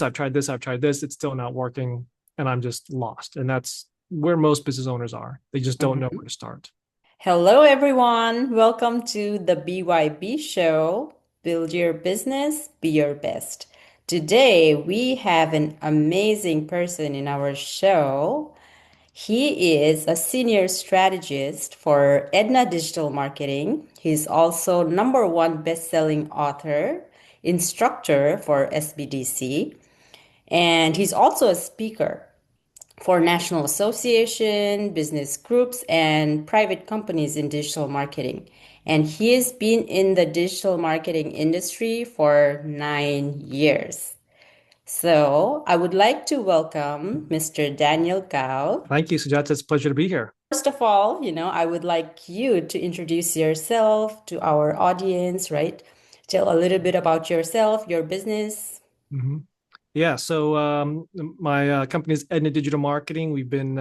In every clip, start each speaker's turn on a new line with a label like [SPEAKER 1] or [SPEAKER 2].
[SPEAKER 1] I've tried this, it's still not working, and I'm just lost. And that's where most business owners are. They just don't know where
[SPEAKER 2] Mhm.
[SPEAKER 1] to start.
[SPEAKER 2] Hello, everyone. Welcome to the BYB Show. Build your business, be your best. Today, we have an amazing person in our show. He is a senior strategist for EDNA Digital Marketing. He's also number one best-selling author, instructor for SBDC, and he's also a speaker for National Association, business groups, and private companies in digital marketing. And he has been in the digital marketing industry for 9 years. So I would like to welcome Mr. Daniel Gouw.
[SPEAKER 1] Thank you, Sujata. It's a pleasure to be here.
[SPEAKER 2] First of all, I would like you to introduce yourself to our audience, right? Tell a little bit about yourself, your business.
[SPEAKER 1] Mhm. Yeah, so my company is EDNA Digital Marketing. We've been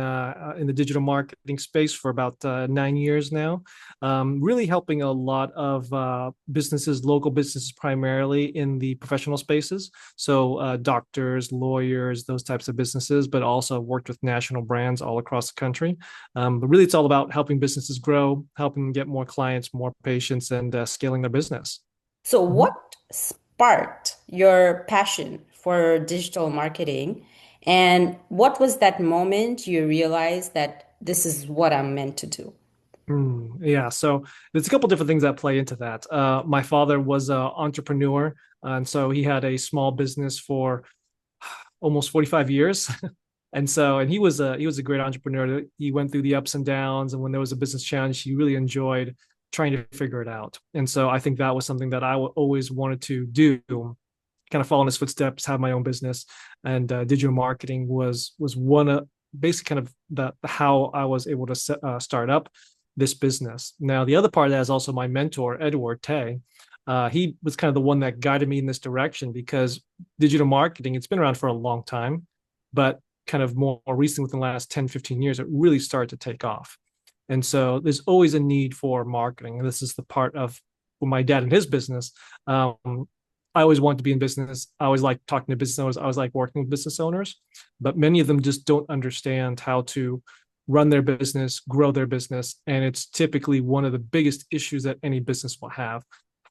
[SPEAKER 1] in the digital marketing space for about 9 years now, really helping a lot of businesses, local businesses primarily in the professional spaces. So doctors, lawyers, those types of businesses, but also worked with national brands all across the country. But really, it's all about helping businesses grow, helping them get more clients, more patients, and scaling their business.
[SPEAKER 2] So,
[SPEAKER 1] Mhm.
[SPEAKER 2] what sparked your passion for digital marketing? And what was that moment you realized that this is what I'm meant to do?
[SPEAKER 1] Yeah, so there's a couple different things that play into that. My father was an entrepreneur, and so he had a small business for almost 45 years. And he was a great entrepreneur. He went through the ups and downs, and when there was a business challenge, he really enjoyed trying to figure it out. And so I think that was something that always wanted to do, kind of follow in his footsteps, have my own business, and digital marketing was one of basically kind of the how I was able to start up this business. Now, the other part of that is also my mentor, Edward Tay. He was kind of the one that guided me in this direction because digital marketing, it's been around for a long time, but kind of more recent within the last 10, 15 years, it really started to take off. And so there's always a need for marketing. And this is the part of my dad and his business. I always wanted to be in business. I always like talking to business owners. I always like working with business owners, but many of them just don't understand how to run their business, grow their business. And it's typically one of the biggest issues that any business will have.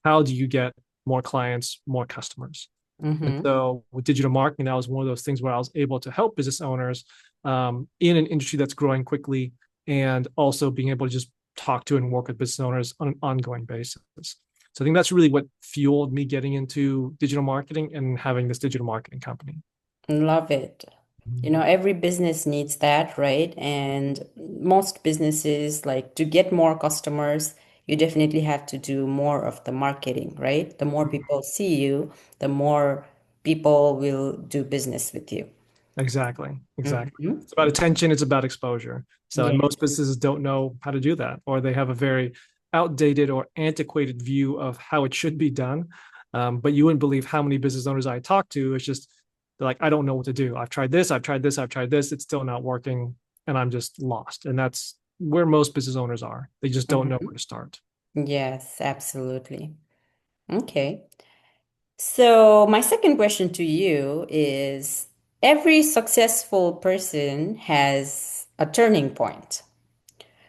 [SPEAKER 1] How do you get more clients, more customers? And
[SPEAKER 2] Mm-hmm.
[SPEAKER 1] so with digital marketing, that was one of those things where I was able to help business owners in an industry that's growing quickly and also being able to just talk to and work with business owners on an ongoing basis. So I think that's really what fueled me getting into digital marketing and having this digital marketing company.
[SPEAKER 2] Love it. Every business needs that, right? And most businesses, like to get more customers, you definitely have to do more of the marketing, right? The more people see you, the more people will do business with you.
[SPEAKER 1] Exactly. Exactly.
[SPEAKER 2] Mhm.
[SPEAKER 1] It's about attention, it's about exposure. So, and
[SPEAKER 2] Yeah.
[SPEAKER 1] most businesses don't know how to do that, or they have a very outdated or antiquated view of how it should be done. But you wouldn't believe how many business owners I talk to. It's just they're like, I don't know what to do. I've tried this, I've tried this, I've tried this. It's still not working, and I'm just lost. And that's where most business owners are. They just don't know where
[SPEAKER 2] Mhm.
[SPEAKER 1] to start.
[SPEAKER 2] Yes, absolutely. Okay. So, my second question to you is every successful person has a turning point.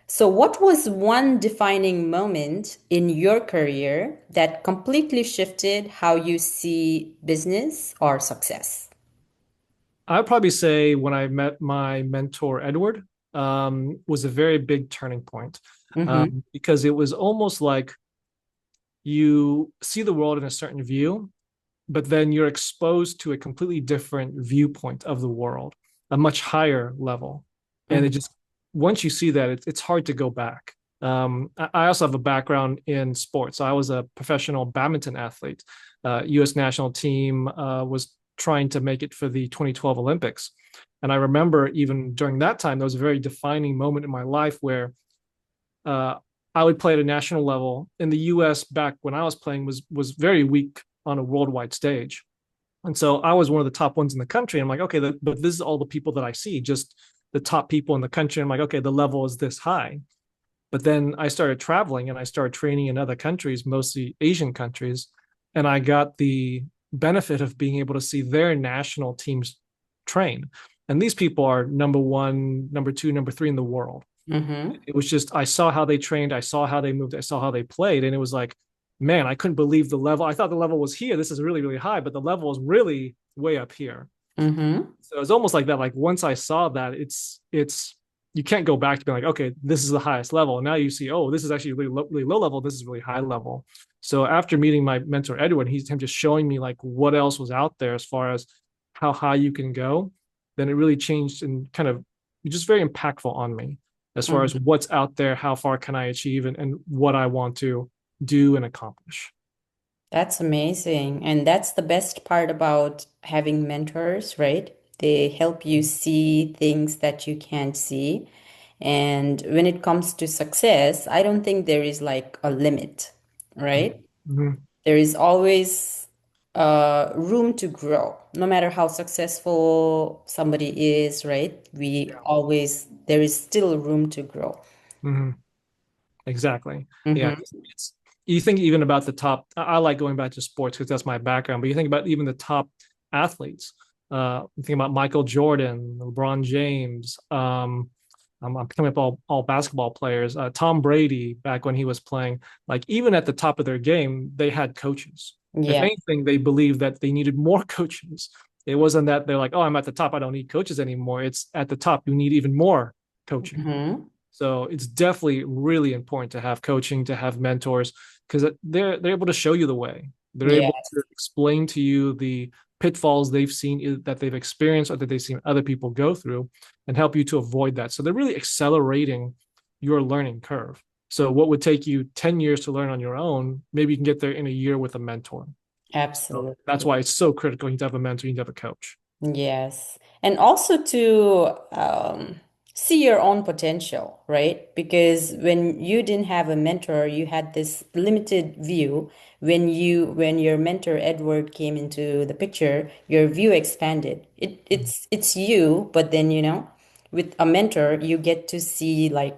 [SPEAKER 2] So, what was one defining moment in your career that completely shifted how you see business or success?
[SPEAKER 1] I'd probably say when I met my mentor, Edward, was a very big turning point
[SPEAKER 2] Mm-hmm.
[SPEAKER 1] because it was almost like you see the world in a certain view, but then you're exposed to a completely different viewpoint of the world, a much higher level. And it
[SPEAKER 2] Mm-hmm.
[SPEAKER 1] just, once you see that, it's hard to go back. I also have a background in sports. So I was a professional badminton athlete. U.S. national team was trying to make it for the 2012 Olympics. And I remember even during that time, there was a very defining moment in my life where uh, I would play at a national level. In the U.S. back when I was playing was very weak on a worldwide stage, and so I was one of the top ones in the country. I'm like, okay, but this is all the people that I see, just the top people in the country. I'm like, okay, the level is this high. But then I started traveling and I started training in other countries, mostly Asian countries, and I got the benefit of being able to see their national teams train. And these people are number one, number two, number three in the world.
[SPEAKER 2] Mm-hmm.
[SPEAKER 1] It was just, I saw how they trained, I saw how they moved, I saw how they played. And it was like, man, I couldn't believe the level. I thought the level was here. This is really, really high, but the level was really way up here.
[SPEAKER 2] Mm-hmm.
[SPEAKER 1] So it's almost like that. Like once I saw that, it's you can't go back to being like, okay, this is the highest level. And now you see, oh, this is actually really low level. This is really high level. So after meeting my mentor Edward, he's him just showing me like what else was out there as far as how high you can go. Then it really changed and kind of just very impactful on me as far as
[SPEAKER 2] Mm-hmm.
[SPEAKER 1] what's out there, how far can I achieve, and what I want to do and accomplish.
[SPEAKER 2] That's amazing. And that's the best part about having mentors, right? They help you see things that you can't see. And when it comes to success, I don't think there is like a limit, right?
[SPEAKER 1] Mm-hmm.
[SPEAKER 2] There is always room to grow. No matter how successful somebody is, right?
[SPEAKER 1] Yeah.
[SPEAKER 2] There is still room to grow.
[SPEAKER 1] Mm-hmm. Exactly. Yeah.
[SPEAKER 2] Mm-hmm.
[SPEAKER 1] It's, you think even about the top, I like going back to sports because that's my background, but you think about even the top athletes. You think about Michael Jordan, LeBron James, I'm coming up all basketball players, Tom Brady back when he was playing, like even at the top of their game, they had coaches. If
[SPEAKER 2] Yeah.
[SPEAKER 1] anything, they believed that they needed more coaches. It wasn't that they're like, oh, I'm at the top, I don't need coaches anymore. It's at the top, you need even more coaching.
[SPEAKER 2] Mm-hmm.
[SPEAKER 1] So it's definitely really important to have coaching, to have mentors, because they're able to show you the way. They're able
[SPEAKER 2] Yeah.
[SPEAKER 1] to explain to you the pitfalls they've seen that they've experienced or that they've seen other people go through and help you to avoid that. So they're really accelerating your learning curve. So what would take you 10 years to learn on your own, maybe you can get there in a year with a mentor. So that's
[SPEAKER 2] Absolutely.
[SPEAKER 1] why it's so critical. You need to have a mentor, you need to have a coach.
[SPEAKER 2] Yes. And also to see your own potential, right? Because when you didn't have a mentor, you had this limited view. When your mentor Edward came into the picture, your view expanded. It's you, but then, with a mentor, you get to see like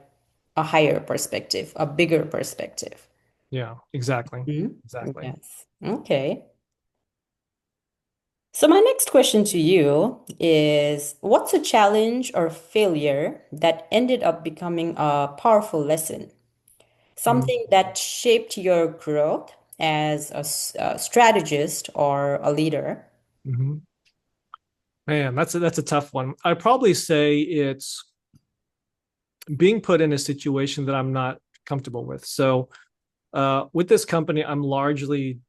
[SPEAKER 2] a higher perspective, a bigger perspective.
[SPEAKER 1] Yeah, exactly.
[SPEAKER 2] Mhm.
[SPEAKER 1] Exactly.
[SPEAKER 2] Yes. Okay. So, my next question to you is what's a challenge or failure that ended up becoming a powerful lesson? Something that shaped your growth as a strategist or a leader?
[SPEAKER 1] Mm-hmm. Man, that's a tough one. I'd probably say it's being put in a situation that I'm not comfortable with. So with this company, I'm largely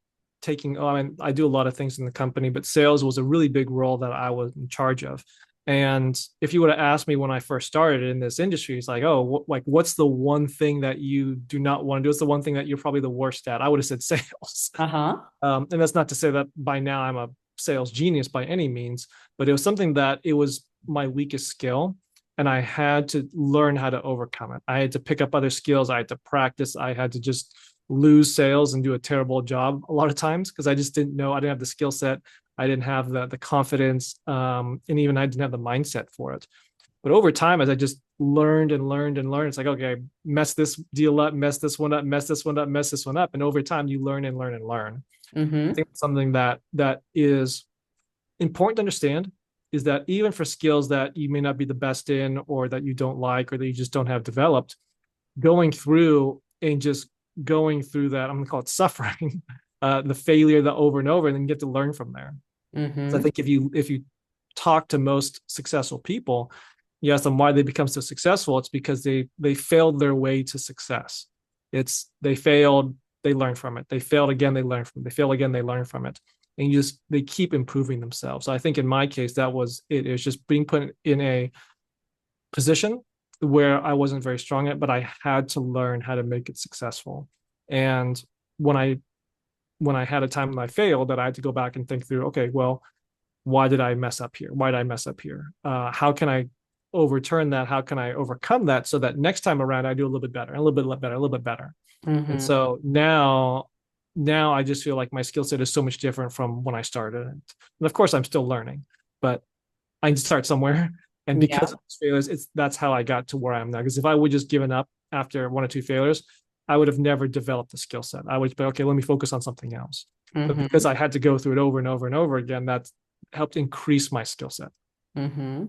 [SPEAKER 1] taking, oh, I mean, I do a lot of things in the company, but sales was a really big role that I was in charge of. And if you would have asked me when I first started in this industry, it's like, oh, like, what's the one thing that you do not want to do? What's the one thing that you're probably the worst at? I would have said sales.
[SPEAKER 2] Uh-huh.
[SPEAKER 1] And that's not to say that by now I'm a sales genius by any means, but it was something that it was my weakest skill. And I had to learn how to overcome it. I had to pick up other skills. I had to practice. I had to just lose sales and do a terrible job a lot of times because I just didn't know. I didn't have the skill set. I didn't have the confidence. And even I didn't have the mindset for it. But over time, as I just learned and learned and learned, it's like, okay, mess this deal up, mess this one up, mess this one up, mess this one up. And over time, you learn and learn and learn. I
[SPEAKER 2] Mm-hmm.
[SPEAKER 1] think something that is important to understand is that even for skills that you may not be the best in or that you don't like or that you just don't have developed, going through and just going through that, I'm gonna call it suffering, the failure, the over and over, and then you get to learn from there. So I
[SPEAKER 2] Mm-hmm.
[SPEAKER 1] think if you talk to most successful people, you ask them why they become so successful. It's because they failed their way to success. It's they failed, they learn from it. They failed again, they learn from it. They fail again, they learn from it. And you just they keep improving themselves. So I think in my case, that was it. It was just being put in a position where I wasn't very strong at, but I had to learn how to make it successful. And when I when I had a time when I failed, that I had to go back and think through, okay, well, why did I mess up here? Why did I mess up here? How can I overturn that? How can I overcome that so that next time around I do a little bit better, a little bit better, a little bit better? And
[SPEAKER 2] Mm-hmm.
[SPEAKER 1] so now I just feel like my skill set is so much different from when I started. And of course, I'm still learning, but I need to start somewhere. And because
[SPEAKER 2] Yeah.
[SPEAKER 1] of these failures, that's how I got to where I am now. Because if I would just given up after one or two failures, I would have never developed the skill set. I would be okay. Let me focus on something else. But because
[SPEAKER 2] Mm-hmm.
[SPEAKER 1] I had to go through it over and over and over again, that helped increase my skill set.
[SPEAKER 2] Mm-hmm.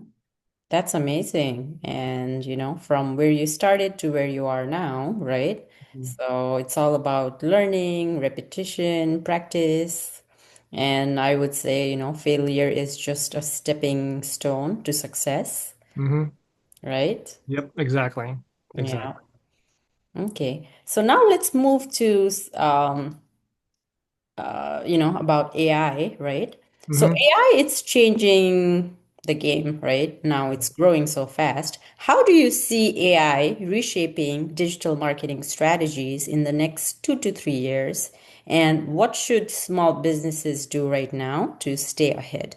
[SPEAKER 2] That's amazing. And, from where you started to where you are now, right? So it's all about learning, repetition, practice. And I would say, failure is just a stepping stone to success,
[SPEAKER 1] Mm-hmm.
[SPEAKER 2] right?
[SPEAKER 1] Yep, exactly.
[SPEAKER 2] Yeah.
[SPEAKER 1] Exactly.
[SPEAKER 2] Okay. So now let's move to about AI, right? So
[SPEAKER 1] Mm-hmm.
[SPEAKER 2] AI, it's changing the game, right? Now it's growing so fast. How do you see AI reshaping digital marketing strategies in the next 2 to 3 years? And what should small businesses do right now to stay ahead?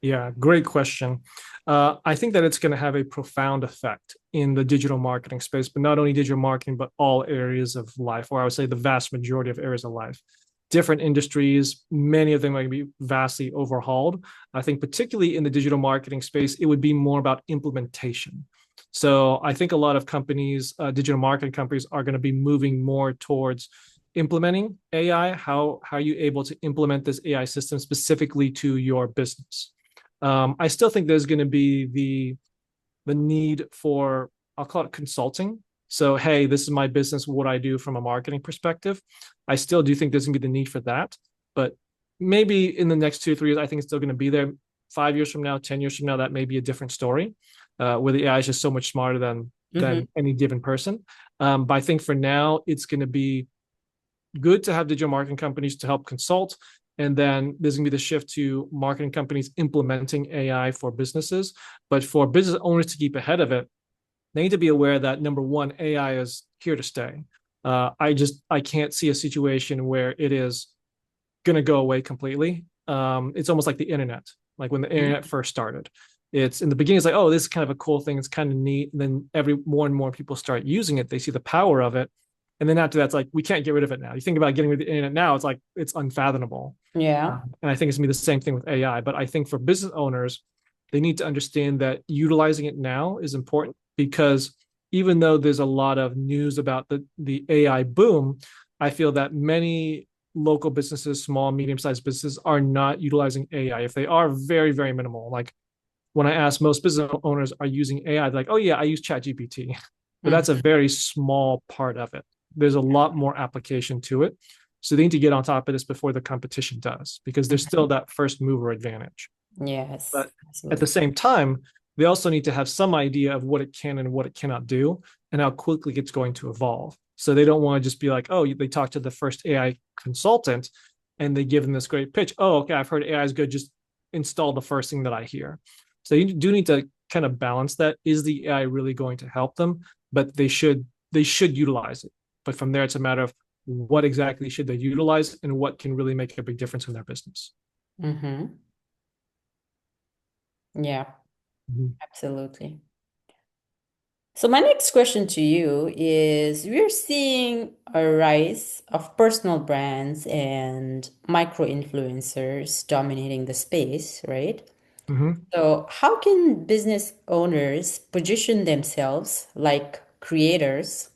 [SPEAKER 1] Yeah, great question. I think that it's going to have a profound effect in the digital marketing space, but not only digital marketing, but all areas of life, or I would say the vast majority of areas of life. Different industries, many of them are going to be vastly overhauled. I think, particularly in the digital marketing space, it would be more about implementation. So I think a lot of companies, digital marketing companies, are going to be moving more towards implementing AI. How are you able to implement this AI system specifically to your business? I still think there's going to be the need for, I'll call it consulting. So, hey, this is my business. What I do from a marketing perspective, I still do think there's going to be the need for that. But maybe in the next 2 or 3 years, I think it's still going to be there. 5 years from now, 10 years from now, that may be a different story, where the AI is just so much smarter
[SPEAKER 2] Mm-hmm.
[SPEAKER 1] than any given person. But I think for now, it's going to be good to have digital marketing companies to help consult. And then there's going to be the shift to marketing companies implementing AI for businesses. But for business owners to keep ahead of it, they need to be aware that number one, AI is here to stay. I can't see a situation where it is going to go away completely. It's almost like the internet, like when the internet first started. It's in the beginning, it's like, oh, this is kind of a cool thing. It's kind of neat. And then more and more people start using it. They see the power of it. And then after that, it's like, we can't get rid of it now. You think about getting rid of the internet now, it's like, it's unfathomable.
[SPEAKER 2] Yeah.
[SPEAKER 1] And I think it's gonna be the same thing with AI. But I think for business owners, they need to understand that utilizing it now is important because even though there's a lot of news about the AI boom, I feel that many local businesses, small, medium-sized businesses are not utilizing AI. If they are, very, very minimal. Like when I ask most business owners are using AI, they're like, oh yeah, I use ChatGPT. But that's a
[SPEAKER 2] Mhm.
[SPEAKER 1] very small part of it. There's a lot more application to it. So they need to get on top of this before the competition does, because there's still that first mover advantage.
[SPEAKER 2] Yes,
[SPEAKER 1] But at the
[SPEAKER 2] absolutely.
[SPEAKER 1] same time, they also need to have some idea of what it can and what it cannot do and how quickly it's going to evolve. So they don't want to just be like, oh, they talk to the first AI consultant and they give them this great pitch. Oh, okay, I've heard AI is good. Just install the first thing that I hear. So you do need to kind of balance that. Is the AI really going to help them? But they should utilize it. But from there, it's a matter of what exactly should they utilize and what can really make a big difference in their business.
[SPEAKER 2] Mm-hmm. Yeah,
[SPEAKER 1] Mhm.
[SPEAKER 2] absolutely. So my next question to you is we're seeing a rise of personal brands and micro influencers dominating the space, right?
[SPEAKER 1] Mhm.
[SPEAKER 2] So how can business owners position themselves like creators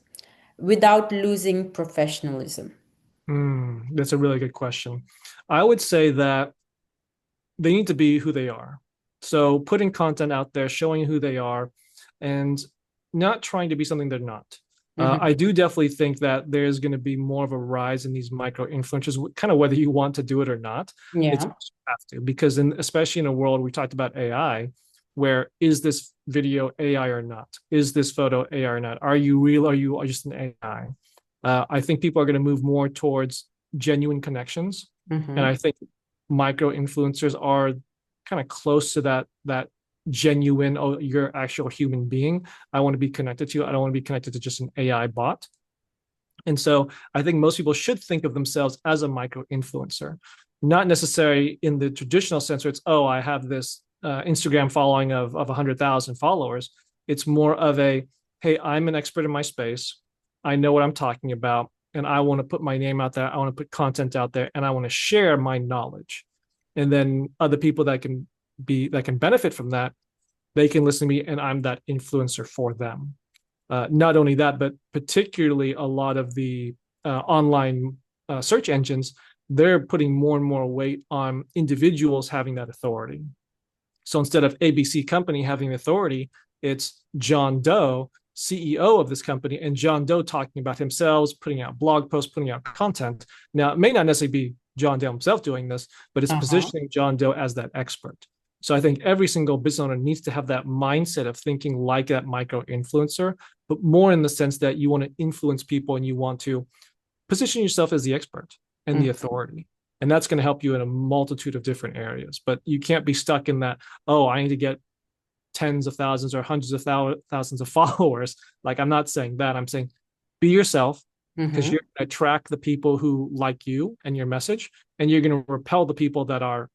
[SPEAKER 2] without losing professionalism?
[SPEAKER 1] That's a really good question. I would say that they need to be who they are. So putting content out there, showing who they are, and not trying to be something they're not.
[SPEAKER 2] Mm-hmm.
[SPEAKER 1] I do definitely think that there's going to be more of a rise in these micro influencers, kind of whether you want to do it or not. It's
[SPEAKER 2] Yeah.
[SPEAKER 1] you have to because especially in a world we talked about AI, where is this video AI or not? Is this photo AI or not? Are you real? Are you just an AI? I think people are going to move more towards genuine connections, and
[SPEAKER 2] Mm-hmm.
[SPEAKER 1] I think micro influencers are kind of close to that genuine, oh, you're actual human being. I want to be connected to you. I don't want to be connected to just an AI bot. And so I think most people should think of themselves as a micro influencer, not necessarily in the traditional sense where it's, oh, I have this Instagram following of 100,000 followers. It's more of a, hey, I'm an expert in my space. I know what I'm talking about. And I want to put my name out there. I want to put content out there and I want to share my knowledge. And then other people that can benefit from that, they can listen to me and I'm that influencer for them. Not only that, but particularly a lot of the online search engines, they're putting more and more weight on individuals having that authority. So instead of ABC company having authority, it's John Doe, CEO of this company, and John Doe talking about himself, putting out blog posts, putting out content. Now, it may not necessarily be John Doe himself doing this, but it's
[SPEAKER 2] Uh-huh.
[SPEAKER 1] positioning John Doe as that expert. So I think every single business owner needs to have that mindset of thinking like that micro influencer, but more in the sense that you want to influence people and you want to position yourself as the expert and the authority. And that's going to help you in a multitude of different areas. But you can't be stuck in that, oh, I need to get tens of thousands or hundreds of thousands of followers. Like, I'm not saying that. I'm saying be yourself, because
[SPEAKER 2] Mm-hmm.
[SPEAKER 1] you're going to attract the people who like you and your message, and you're going to repel the people that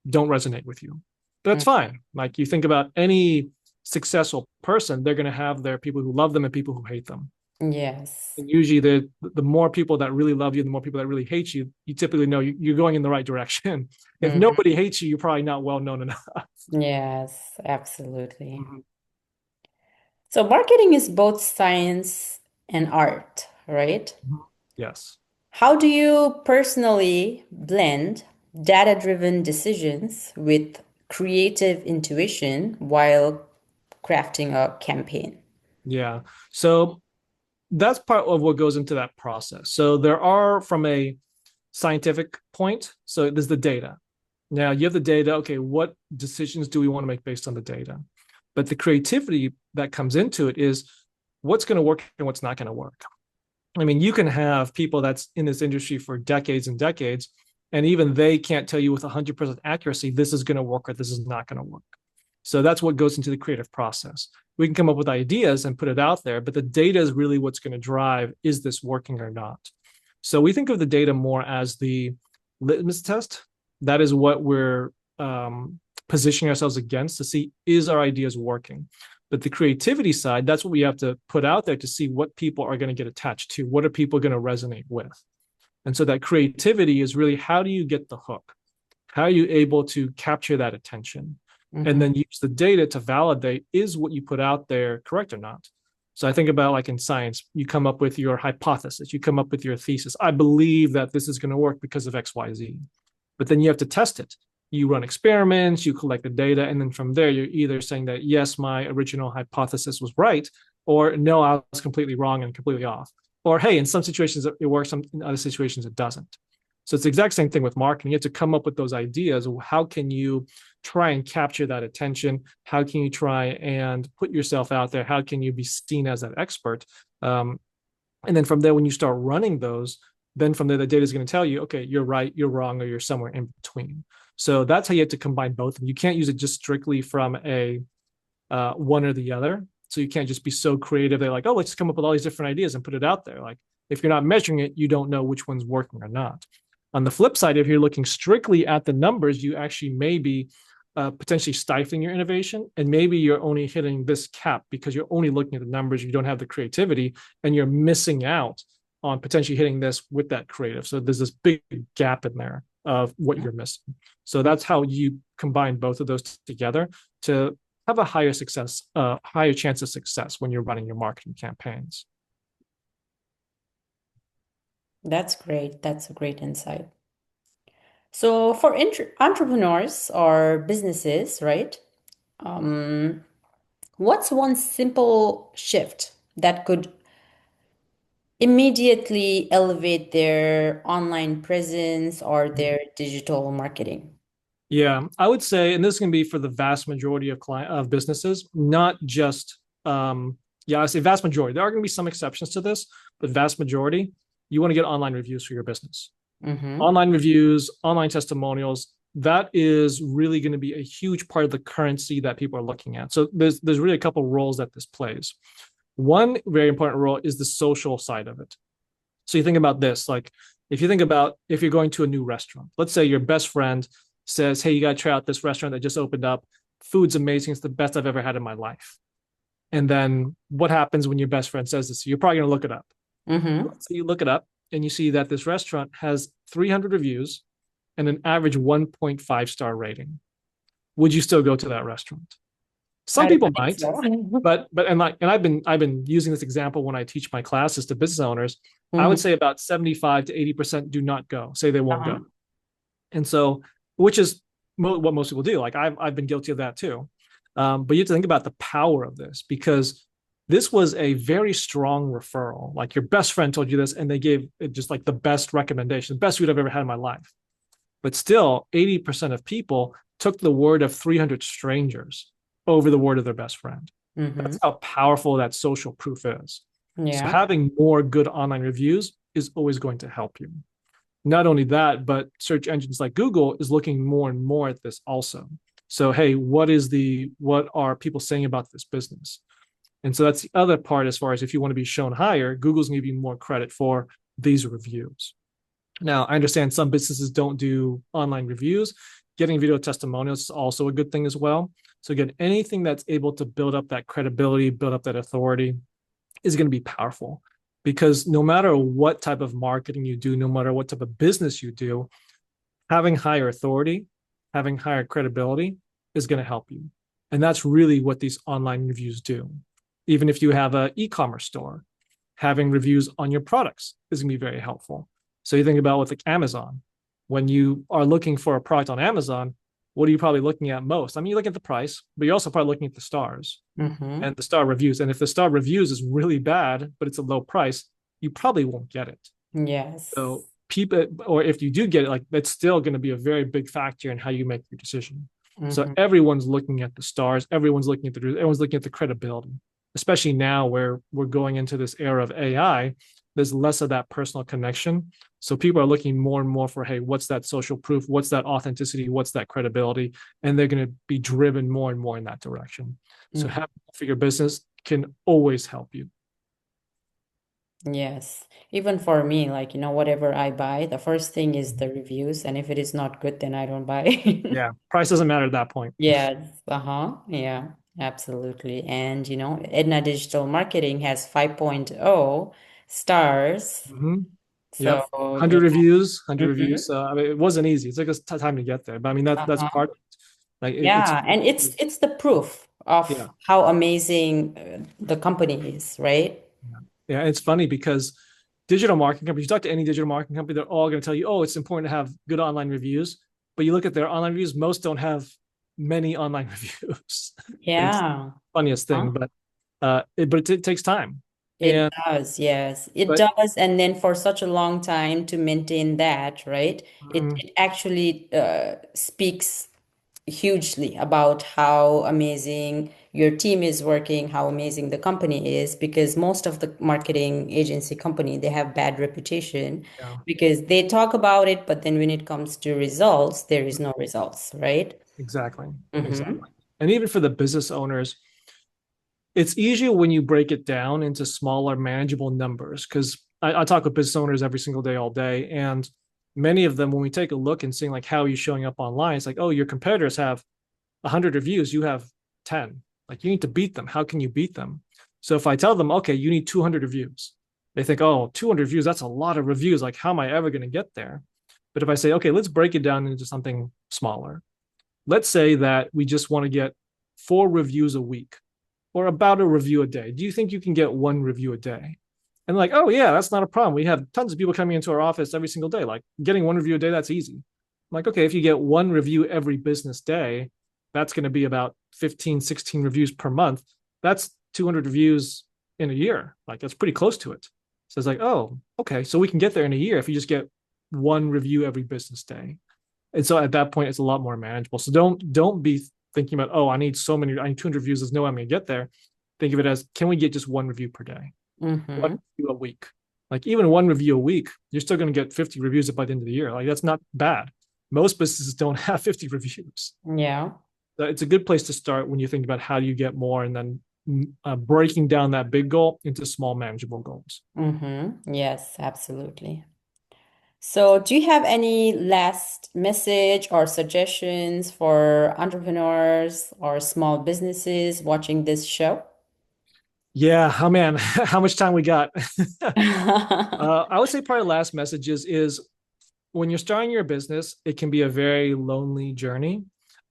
[SPEAKER 1] don't resonate with you. But that's fine. Like, you think about any successful person, they're going to have their people who love them and people who hate them.
[SPEAKER 2] Yes.
[SPEAKER 1] And usually the more people that really love you, the more people that really hate you, you typically know you're going in the right direction. If
[SPEAKER 2] Mm-hmm.
[SPEAKER 1] nobody hates you, you're probably not well known enough.
[SPEAKER 2] Yes, absolutely.
[SPEAKER 1] Mhm.
[SPEAKER 2] So marketing is both science and art, right?
[SPEAKER 1] Yes.
[SPEAKER 2] How do you personally blend data-driven decisions with creative intuition while crafting a campaign?
[SPEAKER 1] Yeah. So that's part of what goes into that process. So there are, from a scientific point, so there's the data. Now you have the data. Okay, what decisions do we want to make based on the data? But the creativity that comes into it is what's going to work and what's not going to work. I mean, you can have people that's in this industry for decades and decades, and even they can't tell you with 100% accuracy, this is going to work or this is not going to work. So that's what goes into the creative process. We can come up with ideas and put it out there, but the data is really what's going to drive, is this working or not? So we think of the data more as the litmus test. That is what we're positioning ourselves against to see, is our ideas working? But the creativity side, that's what we have to put out there to see what people are going to get attached to. What are people going to resonate with? And so that creativity is really, how do you get the hook? How are you able to capture that attention? And
[SPEAKER 2] Mhm.
[SPEAKER 1] then use the data to validate, is what you put out there correct or not? So I think about, like in science, you come up with your hypothesis, you come up with your thesis. I believe that this is going to work because of XYZ. But then you have to test it. You run experiments, you collect the data, and then from there, you're either saying that, yes, my original hypothesis was right, or no, I was completely wrong and completely off. Or, hey, in some situations it works, in other situations it doesn't. So it's the exact same thing with marketing. You have to come up with those ideas. How can you try and capture that attention? How can you try and put yourself out there? How can you be seen as that expert? And then from there, when you start running those, then from there, the data is going to tell you, okay, you're right, you're wrong, or you're somewhere in between. So that's how you have to combine both. And you can't use it just strictly from a one or the other. So you can't just be so creative. They're like, oh, let's come up with all these different ideas and put it out there. Like, if you're not measuring it, you don't know which one's working or not. On the flip side, if you're looking strictly at the numbers, you actually may be potentially stifling your innovation. And maybe you're only hitting this cap because you're only looking at the numbers. You don't have the creativity, and you're missing out on potentially hitting this with that creative. So there's this big gap in there of what you're missing. So that's how you combine both of those together to have a higher chance of success when you're running your marketing campaigns.
[SPEAKER 2] That's great. That's a great insight. So for entrepreneurs or businesses, right? Um, what's one simple shift that could immediately elevate their online presence or their digital marketing?
[SPEAKER 1] Yeah, I would say, and this can be for the vast majority of businesses, not just yeah, I say vast majority. There are going to be some exceptions to this, but vast majority, you want to get online reviews for your business.
[SPEAKER 2] Mm-hmm.
[SPEAKER 1] Online reviews, online testimonials, that is really going to be a huge part of the currency that people are looking at. So there's really a couple of roles that this plays. One very important role is the social side of it. So you think about this, like, if you think about, if you're going to a new restaurant, let's say your best friend says, hey, you got to try out this restaurant that just opened up. Food's amazing. It's the best I've ever had in my life. And then what happens when your best friend says this? You're probably going to look it up.
[SPEAKER 2] Mm-hmm.
[SPEAKER 1] So you look it up and you see that this restaurant has 300 reviews and an average 1.5 star rating. Would you still go to that restaurant? Some
[SPEAKER 2] I don't
[SPEAKER 1] people
[SPEAKER 2] think
[SPEAKER 1] might,
[SPEAKER 2] so.
[SPEAKER 1] but I've been using this example when I teach my classes to business owners. I would
[SPEAKER 2] Hmm.
[SPEAKER 1] say about 75 to 80% do not go, say they won't
[SPEAKER 2] Uh-huh.
[SPEAKER 1] go. And so, which is what most people do. Like I've been guilty of that too. But you have to think about the power of this because this was a very strong referral. Like your best friend told you this, and they gave it just like the best recommendation, the best food I've ever had in my life. But still, 80% of people took the word of 300 strangers over the word of their best friend.
[SPEAKER 2] Hmm.
[SPEAKER 1] That's how powerful that social proof is. So
[SPEAKER 2] Yeah.
[SPEAKER 1] having more good online reviews is always going to help you. Not only that, but search engines like Google is looking more and more at this also. So, hey, what are people saying about this business? And so that's the other part as far as if you want to be shown higher, Google's going to give you more credit for these reviews. Now, I understand some businesses don't do online reviews. Getting video testimonials is also a good thing as well. So, again, anything that's able to build up that credibility, build up that authority is going to be powerful because no matter what type of marketing you do, no matter what type of business you do, having higher authority, having higher credibility is going to help you. And that's really what these online reviews do. Even if you have an e-commerce store, having reviews on your products is going to be very helpful. So you think about with like Amazon, when you are looking for a product on Amazon, what are you probably looking at most? I mean, you look at the price, but you're also probably looking at the stars
[SPEAKER 2] Hmm.
[SPEAKER 1] and the star reviews. And if the star reviews is really bad, but it's a low price, you probably won't get it.
[SPEAKER 2] Yes.
[SPEAKER 1] So people, or if you do get it, like that's still going to be a very big factor in how you make your decision. So
[SPEAKER 2] Hmm.
[SPEAKER 1] everyone's looking at the stars, everyone's looking at the credibility, especially now where we're going into this era of AI. There's less of that personal connection. So people are looking more and more for, hey, what's that social proof? What's that authenticity? What's that credibility? And they're going to be driven more and more in that direction. So
[SPEAKER 2] Hmm.
[SPEAKER 1] having for your business can always help you.
[SPEAKER 2] Yes. Even for me, like, whatever I buy, the first thing is the reviews. And if it is not good, then I don't buy.
[SPEAKER 1] Yeah, price doesn't matter at that point.
[SPEAKER 2] Yes. Uh-huh. Yeah, absolutely. And, EDNA Digital Marketing has 5.0 stars.
[SPEAKER 1] Mm-hmm. Yep.
[SPEAKER 2] So,
[SPEAKER 1] 100 reviews, 100
[SPEAKER 2] mhm.
[SPEAKER 1] reviews. So I mean, it wasn't easy. It took us time to get there, but I mean that's
[SPEAKER 2] Uh-huh.
[SPEAKER 1] part. Like it's
[SPEAKER 2] Yeah, and it's the proof of
[SPEAKER 1] yeah,
[SPEAKER 2] how amazing the company is, right?
[SPEAKER 1] yeah. It's funny because digital marketing companies. You talk to any digital marketing company, they're all going to tell you, oh, it's important to have good online reviews. But you look at their online reviews, most don't have many online reviews. It's the
[SPEAKER 2] Yeah.
[SPEAKER 1] funniest thing,
[SPEAKER 2] Huh?
[SPEAKER 1] but it takes time.
[SPEAKER 2] It
[SPEAKER 1] And
[SPEAKER 2] does, yes. It
[SPEAKER 1] but
[SPEAKER 2] does. And then for such a long time to maintain that, right? It
[SPEAKER 1] mm,
[SPEAKER 2] it actually speaks hugely about how amazing your team is working, how amazing the company is, because most of the marketing agency company, they have bad reputation
[SPEAKER 1] yeah,
[SPEAKER 2] because they talk about it, but then when it comes to results, there is no results, right?
[SPEAKER 1] exactly,
[SPEAKER 2] Mm-hmm.
[SPEAKER 1] exactly. And even for the business owners, it's easier when you break it down into smaller, manageable numbers. Because I talk with business owners every single day, all day, and many of them, when we take a look and seeing like how are you showing up online, it's like, oh, your competitors have 100 reviews, you have 10. Like you need to beat them. How can you beat them? So if I tell them, okay, you need 200 reviews, they think, oh, 200 reviews, that's a lot of reviews. Like, how am I ever going to get there? But if I say, okay, let's break it down into something smaller. Let's say that we just want to get 4 reviews a week or about a review a day. Do you think you can get 1 review a day? And like, oh yeah, that's not a problem. We have tons of people coming into our office every single day. Like getting 1 review a day, that's easy. I'm like, okay, if you get 1 review every business day, that's going to be about 15, 16 reviews per month. That's 200 reviews in a year. Like that's pretty close to it. So it's like, oh, okay, so we can get there in a year if you just get 1 review every business day. And so at that point, it's a lot more manageable. So don't be thinking about, oh, I need 200 reviews. There's no way I'm going to get there. Think of it as, can we get just 1 review per day, one
[SPEAKER 2] Mm-hmm.
[SPEAKER 1] review a week? Like even 1 review a week, you're still going to get 50 reviews by the end of the year. Like that's not bad. Most businesses don't have 50 reviews.
[SPEAKER 2] Yeah.
[SPEAKER 1] So it's a good place to start when you think about how do you get more, and then breaking down that big goal into small, manageable goals.
[SPEAKER 2] Mm-hmm. Yes, absolutely. So, do you have any last message or suggestions for entrepreneurs or small businesses watching this show?
[SPEAKER 1] Yeah, oh man, how much time we got? I would say probably last message is when you're starting your business, it can be a very lonely journey.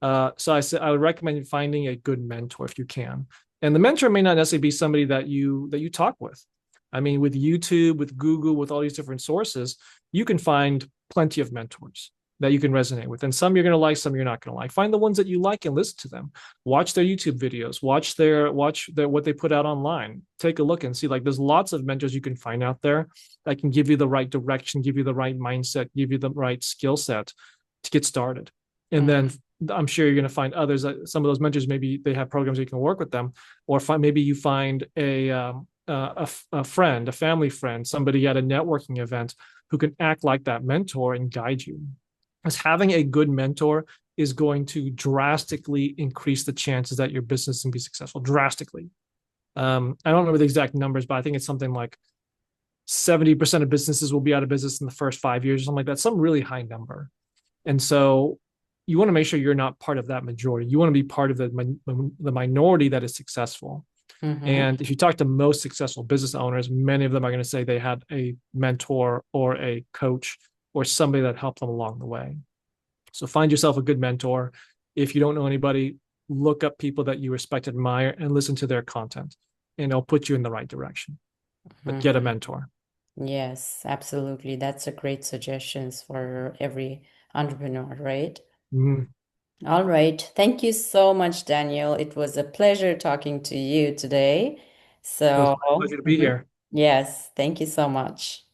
[SPEAKER 1] So I said I would recommend finding a good mentor if you can. And the mentor may not necessarily be somebody that you talk with. I mean, with YouTube, with Google, with all these different sources, you can find plenty of mentors that you can resonate with. And some you're going to like, some you're not going to like. Find the ones that you like and listen to them. Watch their YouTube videos, watch their what they put out online. Take a look and see, like, there's lots of mentors you can find out there that can give you the right direction, give you the right mindset, give you the right skill set to get started. And then I'm sure you're going to find others. Some of those mentors, maybe they have programs you can work with them, or maybe you find a friend, a family friend, somebody at a networking event who can act like that mentor and guide you. Because having a good mentor is going to drastically increase the chances that your business can be successful. Drastically. I don't remember the exact numbers, but I think it's something like 70% of businesses will be out of business in the first 5 years or something like that. Some really high number. And so you want to make sure you're not part of that majority. You want to be part of the minority that is successful.
[SPEAKER 2] Mm-hmm.
[SPEAKER 1] And if you talk to most successful business owners, many of them are going to say they had a mentor or a coach or somebody that helped them along the way. So find yourself a good mentor. If you don't know anybody, look up people that you respect, admire, and listen to their content, and it'll put you in the right direction. But get a
[SPEAKER 2] Mm-hmm.
[SPEAKER 1] mentor.
[SPEAKER 2] Yes, absolutely. That's a great suggestions for every entrepreneur, right?
[SPEAKER 1] Mhm.
[SPEAKER 2] All right. Thank you so much, Daniel. It was a pleasure talking to you today.
[SPEAKER 1] It was
[SPEAKER 2] So,
[SPEAKER 1] my pleasure to be
[SPEAKER 2] mhm.
[SPEAKER 1] here.
[SPEAKER 2] Yes, thank you so much.